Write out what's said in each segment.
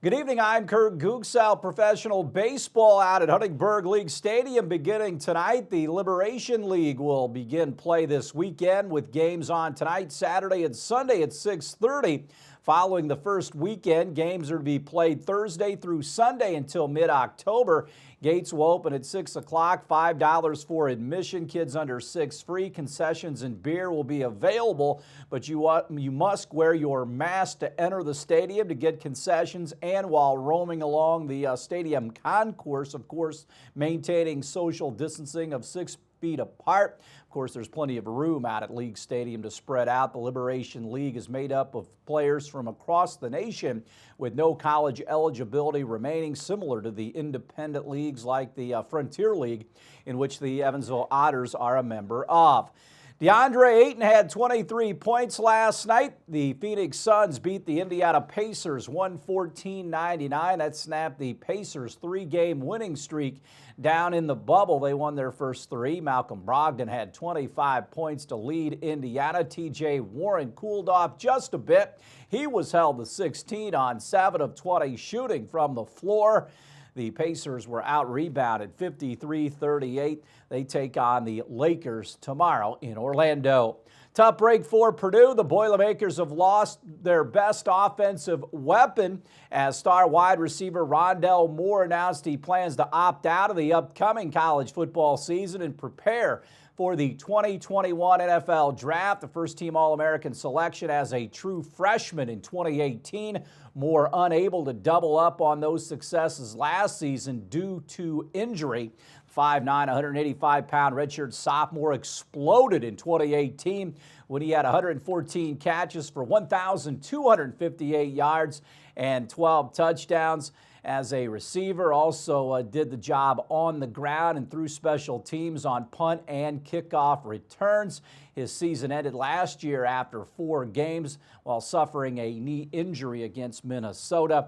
Good evening, I'm Kurt Gutgsell. Professional baseball out at Huntingburg League Stadium beginning tonight. The Liberation League will begin play this weekend with games on tonight, Saturday and Sunday at 6:30. Following the first weekend, games are to be played Thursday through Sunday until mid-October. Gates will open at 6 o'clock, $5 for admission. Kids under 6 free. Concessions and beer will be available, but you must wear your mask to enter the stadium to get concessions and while roaming along the stadium concourse, of course, maintaining social distancing of 6 feet apart. Of course, there's plenty of room out at League Stadium to spread out. The Liberation League is made up of players from across the nation with no college eligibility remaining, similar to the independent leagues like the Frontier League, in which the Evansville Otters are a member of. DeAndre Ayton had 23 points last night. The Phoenix Suns beat the Indiana Pacers 114-99. That snapped the Pacers' three-game winning streak down in the bubble. They won their first three. Malcolm Brogdon had 25 points to lead Indiana. TJ Warren cooled off just a bit. He was held to 16 on 7 of 20 shooting from the floor. The Pacers were out-rebounded 53-38. They take on the Lakers tomorrow in Orlando. Tough break for Purdue. The Boilermakers have lost their best offensive weapon as star wide receiver Rondell Moore announced he plans to opt out of the upcoming college football season and prepare for the 2021 NFL Draft. The first-team All-American selection as a true freshman in 2018. Moore unable to double up on those successes last season due to injury. 5'9", 185-pound redshirt sophomore exploded in 2018 when he had 114 catches for 1,258 yards and 12 touchdowns. As a receiver, also did the job on the ground and through special teams on punt and kickoff returns. His season ended last year after 4 games while suffering a knee injury against Minnesota,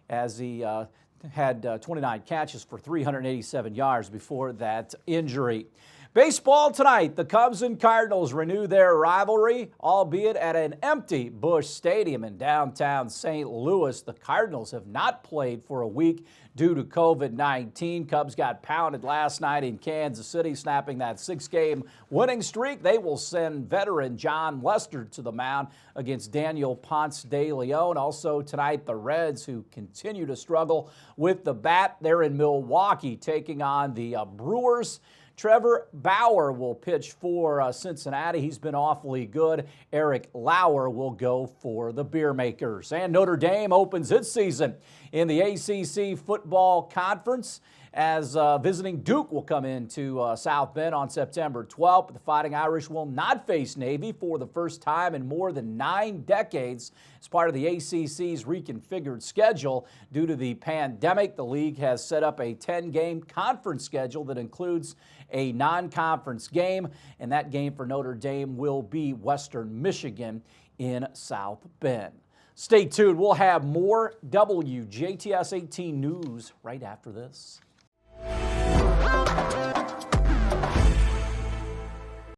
as he had 29 catches for 387 yards before that injury. Baseball tonight, the Cubs and Cardinals renew their rivalry, albeit at an empty Busch Stadium in downtown St. Louis. The Cardinals have not played for a week due to COVID-19. Cubs got pounded last night in Kansas City, snapping that 6-game winning streak. They will send veteran John Lester to the mound against Daniel Ponce de Leon. Also tonight, the Reds, who continue to struggle with the bat, they're in Milwaukee taking on the Brewers. Trevor Bauer will pitch for Cincinnati. He's been awfully good. Eric Lauer will go for the Beer Makers. And Notre Dame opens its season in the ACC Football Conference as visiting Duke will come into South Bend on September 12th. The Fighting Irish will not face Navy for the first time in more than 9 decades as part of the ACC's reconfigured schedule. Due to the pandemic, the league has set up a 10-game conference schedule that includes a non-conference game, and that game for Notre Dame will be Western Michigan in South Bend. Stay tuned. We'll have more WJTS 18 news right after this.